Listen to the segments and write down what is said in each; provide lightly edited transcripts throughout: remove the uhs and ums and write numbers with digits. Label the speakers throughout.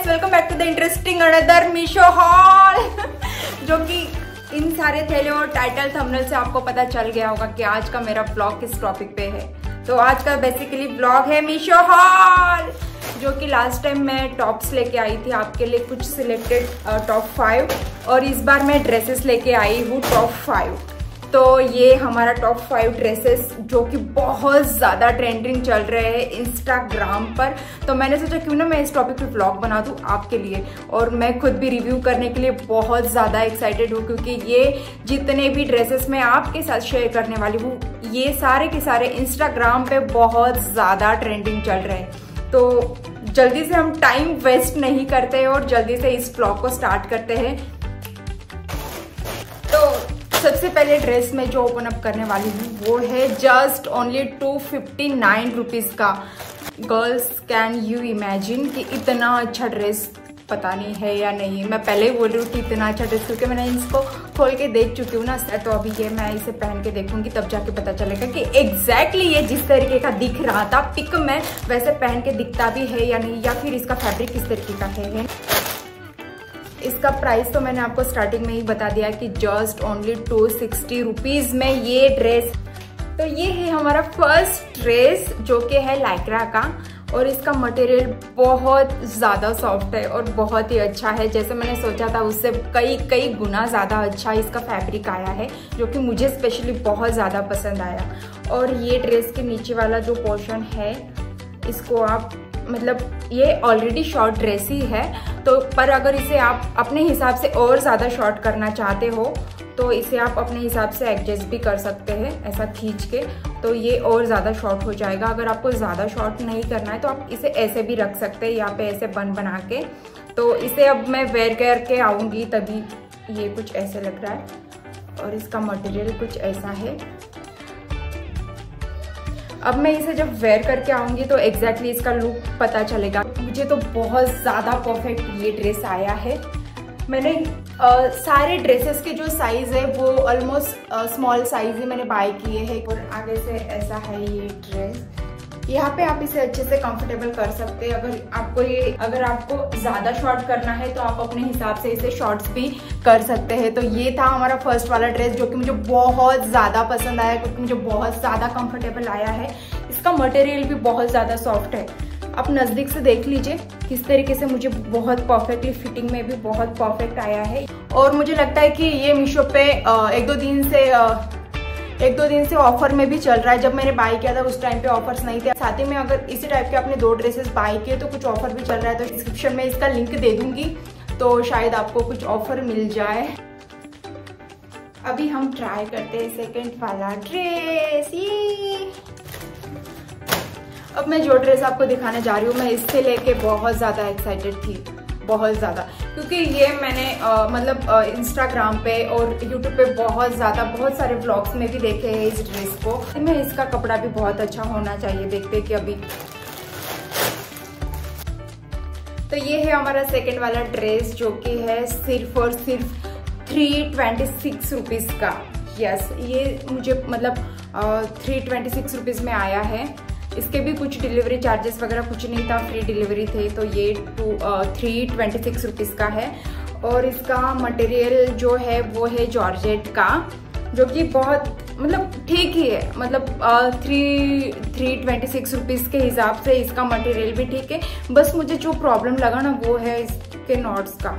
Speaker 1: Guys, welcome back to the interesting another Meesho haul. जो कि इन सारे थैले और टाइटल थंबनेल से आपको पता चल गया होगा कि आज का मेरा ब्लॉग किस टॉपिक पे है। तो आज का बेसिकली ब्लॉग है मीशो हॉल, जो कि लास्ट टाइम मैं टॉप्स लेके आई थी आपके लिए कुछ सिलेक्टेड टॉप 5, और इस बार मैं ड्रेसेस लेके आई हूँ टॉप 5। तो ये हमारा टॉप 5 ड्रेसेस जो कि बहुत ज़्यादा ट्रेंडिंग चल रहे हैं इंस्टाग्राम पर। तो मैंने सोचा क्यों ना मैं इस टॉपिक पे व्लॉग बना दूँ आपके लिए, और मैं खुद भी रिव्यू करने के लिए बहुत ज़्यादा एक्साइटेड हूँ, क्योंकि ये जितने भी ड्रेसेस मैं आपके साथ शेयर करने वाली हूँ ये सारे के सारे इंस्टाग्राम पे बहुत ज़्यादा ट्रेंडिंग चल रहे हैं। तो जल्दी से हम टाइम वेस्ट नहीं करते और जल्दी से इस व्लॉग को स्टार्ट करते हैं। सबसे पहले ड्रेस में जो ओपन अप करने वाली हूँ वो है जस्ट ओनली 259 रुपीज़ का। गर्ल्स, कैन यू इमेजिन कि इतना अच्छा ड्रेस पता नहीं है या नहीं। मैं पहले ही बोल रही हूँ कि इतना अच्छा ड्रेस, क्योंकि मैंने इसको खोल के देख चुकी हूँ ना। तो अभी ये मैं इसे पहन के देखूंगी, तब जाके पता चलेगा कि एग्जैक्टली ये जिस तरीके का दिख रहा था पिक में वैसे पहन के दिखता भी है या नहीं, या फिर इसका फैब्रिक किस तरीके का है। इसका प्राइस तो मैंने आपको स्टार्टिंग में ही बता दिया कि जस्ट ओनली 260 रुपीज़ में ये ड्रेस। तो ये है हमारा फर्स्ट ड्रेस जो कि है लाइक्रा का, और इसका मटेरियल बहुत ज़्यादा सॉफ्ट है और बहुत ही अच्छा है। जैसे मैंने सोचा था उससे कई गुना ज़्यादा अच्छा इसका फैब्रिक आया है, जो कि मुझे स्पेशली बहुत ज़्यादा पसंद आया। और ये ड्रेस के नीचे वाला जो पोर्शन है इसको आप ये ऑलरेडी शॉर्ट ड्रेस ही है, तो पर अगर इसे आप अपने हिसाब से और ज़्यादा शॉर्ट करना चाहते हो तो इसे आप अपने हिसाब से एडजस्ट भी कर सकते हैं ऐसा खींच के, तो ये और ज़्यादा शॉर्ट हो जाएगा। अगर आपको ज़्यादा शॉर्ट नहीं करना है तो आप इसे ऐसे भी रख सकते हैं, यहाँ पे ऐसे बन बना के। तो इसे अब मैं वेयर करके आऊँगी तभी ये कुछ ऐसे लग रहा है, और इसका मटेरियल कुछ ऐसा है। अब मैं इसे जब वेयर करके आऊँगी तो एग्जैक्टली इसका लुक पता चलेगा। मुझे तो बहुत ज़्यादा परफेक्ट ये ड्रेस आया है। मैंने सारे ड्रेसेस के जो साइज़ है वो ऑलमोस्ट स्मॉल साइज़ ही मैंने बाय किए हैं। और आगे से ऐसा है ये ड्रेस। यहाँ पे आप इसे अच्छे से कंफर्टेबल कर सकते हैं। अगर आपको ज़्यादा शॉर्ट करना है तो आप अपने हिसाब से इसे शॉर्ट्स भी कर सकते हैं। तो ये था हमारा फर्स्ट वाला ड्रेस जो कि मुझे बहुत ज़्यादा पसंद आया, क्योंकि मुझे बहुत ज़्यादा कंफर्टेबल आया है। इसका मटेरियल भी बहुत ज़्यादा सॉफ्ट है। आप नज़दीक से देख लीजिए किस तरीके से मुझे बहुत परफेक्टली फिटिंग में भी बहुत परफेक्ट आया है। और मुझे लगता है कि ये मीशो पे एक दो दिन से ऑफर में भी चल रहा है। जब मैंने बाय किया था उस टाइम पे ऑफर्स नहीं थे। साथ ही में अगर इसी टाइप के आपने 2 ड्रेसेस बाय किए तो कुछ ऑफर भी चल रहा है, तो डिस्क्रिप्शन में इसका लिंक दे दूंगी, तो शायद आपको कुछ ऑफर मिल जाए। अभी हम ट्राई करते हैं सेकंड वाला ड्रेस। अब मैं जो ड्रेस आपको दिखाने जा रही हूँ मैं इससे लेके बहुत ज़्यादा एक्साइटेड थी, बहुत ज़्यादा, क्योंकि ये मैंने इंस्टाग्राम पे और यूट्यूब पे बहुत सारे व्लॉग्स में भी देखे हैं इस ड्रेस को। मैं इसका कपड़ा भी बहुत अच्छा होना चाहिए। देखते कि अभी तो ये है हमारा सेकंड वाला ड्रेस जो कि है सिर्फ और सिर्फ 326 रुपीज़ का। यस, ये मुझे 326 रुपीज़ में आया है। इसके भी कुछ डिलीवरी चार्जेस वगैरह कुछ नहीं था, फ्री डिलीवरी थे। तो ये 326 रुपीज़ का है। और इसका मटेरियल जो है वो है जॉर्जेट का, जो कि बहुत ठीक ही है। 326 रुपीज़ के हिसाब से इसका मटेरियल भी ठीक है। बस मुझे जो प्रॉब्लम लगा ना वो है इसके नॉट्स का।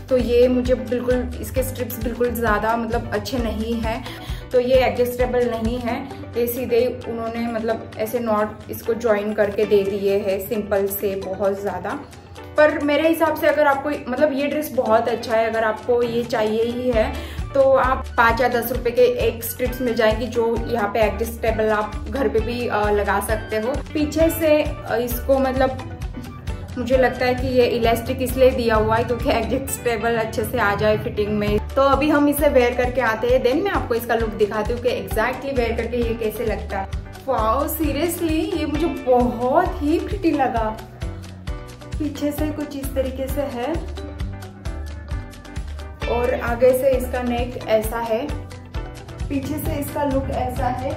Speaker 1: तो ये मुझे बिल्कुल इसके स्ट्रिप्स बिल्कुल ज़्यादा अच्छे नहीं हैं, तो ये एडजस्टेबल नहीं है। ये सीधे उन्होंने ऐसे नॉट इसको ज्वाइन करके दे दिए हैं सिंपल से, बहुत ज़्यादा। पर मेरे हिसाब से अगर आपको ये ड्रेस बहुत अच्छा है, अगर आपको ये चाहिए ही है तो आप 5 या 10 रुपए के एक स्ट्रिप्स मिल जाएंगी, जो यहाँ पे एडजस्टेबल आप घर पे भी लगा सकते हो। पीछे से इसको मुझे लगता है कि ये इलास्टिक इसलिए दिया हुआ है क्योंकि एडजस्टेबल अच्छे से आ जाए फिटिंग में। तो अभी हम इसे वेयर करके आते हैं, देन मैं आपको इसका लुक दिखाती हूँ कि एग्जैक्टली वेयर करके ये कैसे लगता है। वाओ, सीरियसली ये मुझे बहुत ही प्रिटी लगा। पीछे से कुछ इस तरीके से है और आगे से इसका नेक ऐसा है, पीछे से इसका लुक ऐसा है।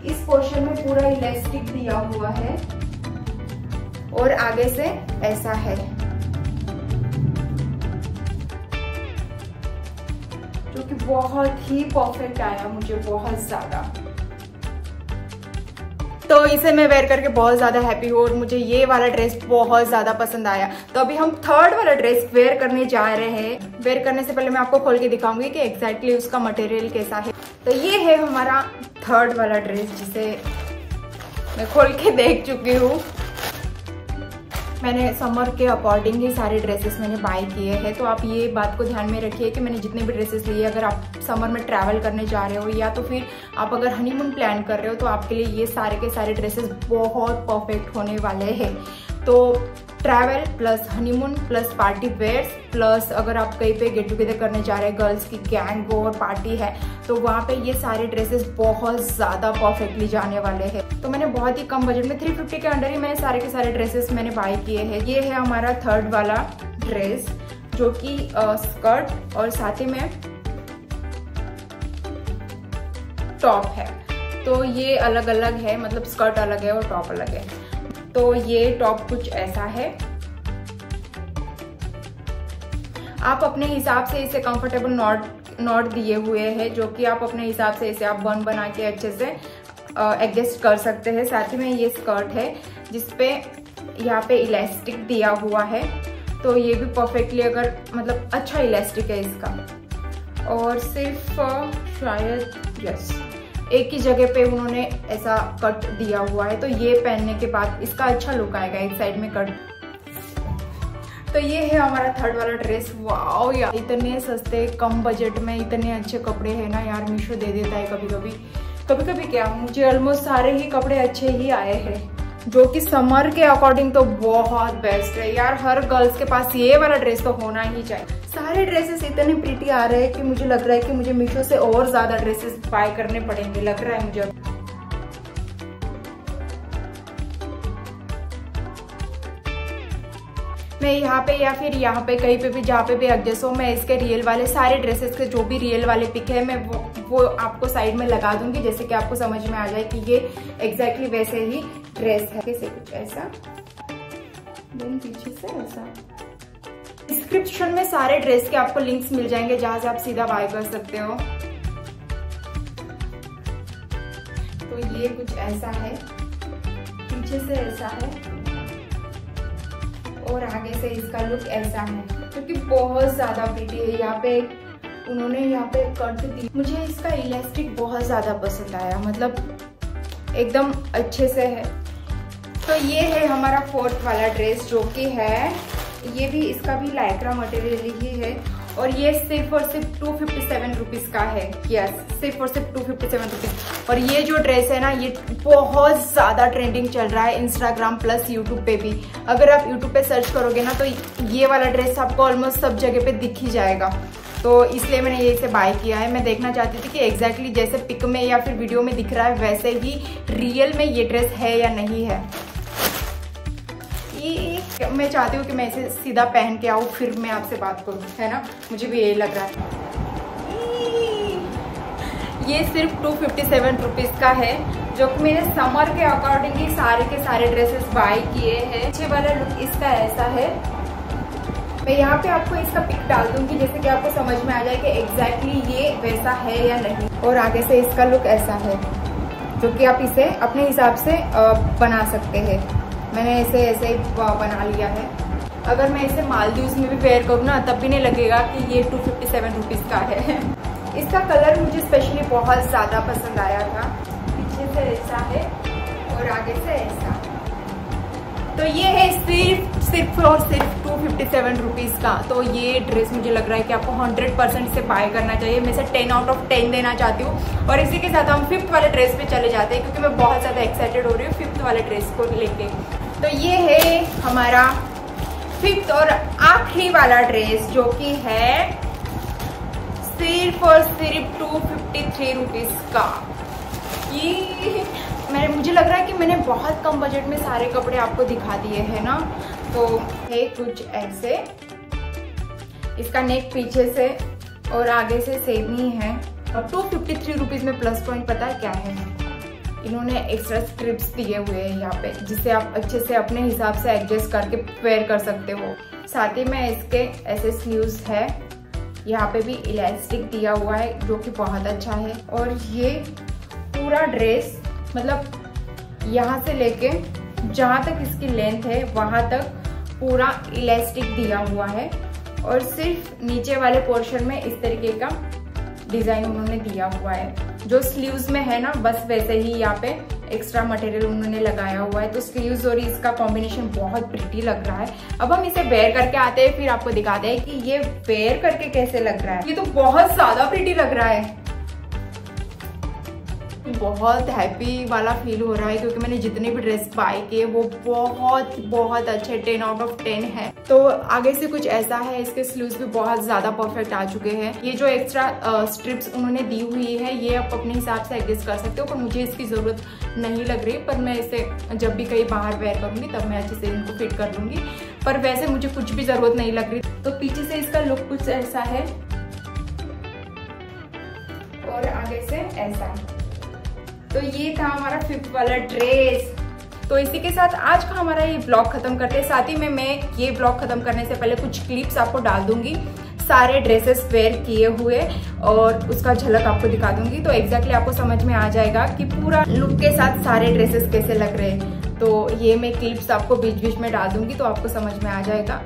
Speaker 1: इस पोर्शन में पूरा इलास्टिक दिया हुआ है और आगे से ऐसा है। बहुत ही परफेक्ट आया मुझे, बहुत ज़्यादा। तो इसे मैं वेयर करके बहुत ज़्यादा हैप्पी हूँ और मुझे ये वाला ड्रेस बहुत ज़्यादा पसंद आया। तो अभी हम थर्ड वाला ड्रेस वेयर करने जा रहे हैं। वेयर करने से पहले मैं आपको खोल के दिखाऊंगी कि एग्जैक्टली उसका मटेरियल कैसा है। तो ये है हमारा थर्ड वाला ड्रेस, जिसे मैं खोल के देख चुकी हूँ। मैंने समर के अकॉर्डिंग ही सारे ड्रेसेस मैंने बाय किए हैं। तो आप ये बात को ध्यान में रखिए कि मैंने जितने भी ड्रेसेस लिए, अगर आप समर में ट्रैवल करने जा रहे हो या तो फिर आप अगर हनीमून प्लान कर रहे हो, तो आपके लिए ये सारे के सारे ड्रेसेस बहुत परफेक्ट होने वाले हैं। तो travel plus honeymoon plus party wears plus अगर आप कहीं पे गेट टुगेदर करने जा रहे हैं, गर्ल्स की गैंग और पार्टी है, तो वहाँ पे ये सारे ड्रेसेस बहुत ज़्यादा परफेक्टली जाने वाले हैं। तो मैंने बहुत ही कम बजट में 350 के अंडर ही मैंने सारे के सारे ड्रेसेस मैंने बाय किए हैं। ये है हमारा थर्ड वाला ड्रेस, जो कि स्कर्ट और साथ ही में टॉप है। तो ये अलग अलग है, मतलब स्कर्ट अलग है और टॉप अलग है। तो ये टॉप कुछ ऐसा है। आप अपने हिसाब से इसे कंफर्टेबल नॉट दिए हुए हैं, जो कि आप अपने हिसाब से इसे आप बना के अच्छे से एडजस्ट कर सकते हैं। साथ ही में ये स्कर्ट है जिसपे यहाँ पे इलास्टिक दिया हुआ है। तो ये भी परफेक्टली अगर मतलब अच्छा इलास्टिक है इसका। और सिर्फ शायद यस एक ही जगह पे उन्होंने ऐसा कट दिया हुआ है। तो ये पहनने के बाद इसका अच्छा लुक आएगा, एक साइड में कट। तो ये है हमारा थर्ड वाला ड्रेस। वाओ यार, इतने सस्ते कम बजट में इतने अच्छे कपड़े हैं ना यार, मीशो दे देता है कभी कभी क्या, मुझे ऑलमोस्ट सारे ही कपड़े अच्छे ही आए हैं, जो कि समर के अकॉर्डिंग तो बहुत बेस्ट है यार। हर गर्ल्स के पास ये वाला ड्रेस तो होना ही चाहिए। सारे ड्रेसेस इतने प्रीटी आ रहे हैं कि मुझे लग रहा है कि मुझे मीशो से और ज्यादा ड्रेसेस बाय करने पड़ेंगे, लग रहा है मुझे। मैं यहाँ पे या फिर यहाँ पे कहीं पे भी जहाँ पे भी एडजस्ट हो, मैं इसके रियल वाले सारे ड्रेसेस के जो भी रियल वाले पिक है मैं वो आपको साइड में लगा दूंगी, जैसे कि आपको समझ में आ जाए कि ये एग्जैक्टली वैसे ही ड्रेस है। कैसे कुछ ऐसा, देन पीछे से ऐसा। डिस्क्रिप्शन में सारे ड्रेस के आपको लिंक्स मिल जाएंगे, जहां से आप सीधा बाय कर सकते हो। तो ये कुछ ऐसा है, पीछे से ऐसा है और आगे से इसका लुक ऐसा है, क्योंकि बहुत ज्यादा प्रीटी है। यहाँ पे उन्होंने यहाँ पे कट दी। मुझे इसका इलास्टिक बहुत ज्यादा पसंद आया, मतलब एकदम अच्छे से है। तो ये है हमारा फोर्थ वाला ड्रेस, जो कि है ये भी, इसका भी लाइक्रा मटेरियल ही है और ये सिर्फ और सिर्फ 257 रुपीज का है। यस, सिर्फ और सिर्फ 257 रुपीज। और ये जो ड्रेस है ना, ये बहुत ज्यादा ट्रेंडिंग चल रहा है इंस्टाग्राम प्लस यूट्यूब पे भी। अगर आप यूट्यूब पे सर्च करोगे ना, तो ये वाला ड्रेस आपको ऑलमोस्ट सब जगह पे दिख ही जाएगा। तो इसलिए मैंने ये इसे बाय किया है। मैं देखना चाहती थी कि एग्जैक्टली जैसे पिक में या फिर वीडियो में दिख रहा है, वैसे ही रियल में ये ड्रेस है या नहीं है। ये मैं चाहती हूँ कि मैं इसे सीधा पहन के आऊँ, फिर मैं आपसे बात करूँ, है ना, मुझे भी यही लग रहा है। ये सिर्फ 257 रुपीज का है, जो कि मैंने समर के अकॉर्डिंग ही सारे के सारे ड्रेसेस बाय किए हैं। पीछे वाला लुक इसका ऐसा है। मैं यहाँ पे आपको इसका पिक डाल दूंगी, जैसे कि आपको समझ में आ जाए कि एग्जैक्टली ये वैसा है या नहीं। और आगे से इसका लुक ऐसा है, जो कि आप इसे अपने हिसाब से बना सकते हैं। मैंने इसे ऐसे ही बना लिया है। अगर मैं इसे मालदीव्स में भी वेयर करूँ ना, तब भी नहीं लगेगा कि ये 257 रुपीज का है। इसका कलर मुझे स्पेशली बहुत ज़्यादा पसंद आया था। पीछे से ऐसा है और आगे से ऐसा। तो ये है सिर्फ और सिर्फ 257 रुपीज का। तो ये ड्रेस मुझे लग रहा है कि आपको 100% से बाय करना चाहिए। मैं इसे 10 आउट ऑफ 10 देना चाहती हूँ। और इसी के साथ हम 5th वाले ड्रेस पे चले जाते हैं, क्योंकि मैं बहुत ज़्यादा एक्साइटेड हो रही हूँ 5th वाले ड्रेस को लेके। तो ये है हमारा 5th और आखिरी वाला ड्रेस, जो कि है सिर्फ और सिर्फ 253 रुपीज का। ये मुझे लग रहा है कि मैंने बहुत कम बजट में सारे कपड़े आपको दिखा दिए हैं ना। तो है कुछ ऐसे, इसका नेक पीछे से और आगे से सेम ही है। और 253 रुपीज में प्लस पॉइंट पता है क्या है, इन्होंने एक्स्ट्रा स्ट्रिप्स दिए हुए हैं यहाँ पे, जिससे आप अच्छे से अपने हिसाब से एडजस्ट करके वेयर कर सकते हो। साथ ही में इसके ऐसे स्लीव्स है यहाँ पे भी इलास्टिक दिया हुआ है जो कि बहुत अच्छा है। और ये पूरा ड्रेस मतलब यहाँ से लेके जहाँ तक इसकी लेंथ है वहाँ तक पूरा इलास्टिक दिया हुआ है और सिर्फ नीचे वाले पोर्शन में इस तरीके का डिजाइन उन्होंने दिया हुआ है। जो स्लीव्स में है ना बस वैसे ही यहाँ पे एक्स्ट्रा मटेरियल उन्होंने लगाया हुआ है। तो स्लीव्स और इसका कॉम्बिनेशन बहुत प्रिटी लग रहा है। अब हम इसे वेयर करके आते हैं, फिर आपको दिखाते हैं कि ये वेयर करके कैसे लग रहा है। ये तो बहुत ज्यादा प्रिटी लग रहा है, बहुत हैप्पी वाला फील हो रहा है क्योंकि मैंने जितने भी ड्रेस बाय किए वो बहुत बहुत अच्छे 10 आउट ऑफ 10 है। तो आगे से कुछ ऐसा है, इसके स्लीव्स भी बहुत ज्यादा परफेक्ट आ चुके हैं। ये जो एक्स्ट्रा स्ट्रिप्स उन्होंने दी हुई है ये आप अपने हिसाब से एडजस्ट कर सकते हो, पर मुझे इसकी जरूरत नहीं लग रही। पर मैं इसे जब भी कहीं बाहर वेयर करूंगी तब मैं अच्छे से इनको फिट कर लूंगी, पर वैसे मुझे कुछ भी जरूरत नहीं लग रही। तो पीछे से इसका लुक कुछ ऐसा है और आगे से ऐसा। तो ये था हमारा 5th वाला ड्रेस। तो इसी के साथ आज का हमारा ये ब्लॉग खत्म करते हैं। साथ ही में मैं ये ब्लॉग खत्म करने से पहले कुछ क्लिप्स आपको डाल दूंगी सारे ड्रेसेस वेयर किए हुए और उसका झलक आपको दिखा दूंगी। तो एग्जैक्टली आपको समझ में आ जाएगा कि पूरा लुक के साथ सारे ड्रेसेस कैसे लग रहे हैं। तो ये मैं क्लिप्स आपको बीच बीच में डाल दूंगी तो आपको समझ में आ जाएगा।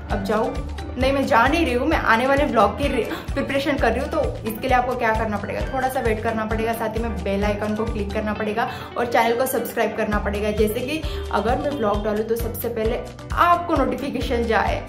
Speaker 1: अब जाओ, नहीं मैं जा नहीं रही हूँ, मैं आने वाले ब्लॉग की प्रिपरेशन कर रही हूँ। तो इसके लिए आपको क्या करना पड़ेगा, थोड़ा सा वेट करना पड़ेगा, साथ ही में बेल आइकन को क्लिक करना पड़ेगा और चैनल को सब्सक्राइब करना पड़ेगा, जैसे कि अगर मैं ब्लॉग डालूँ तो सबसे पहले आपको नोटिफिकेशन जाए।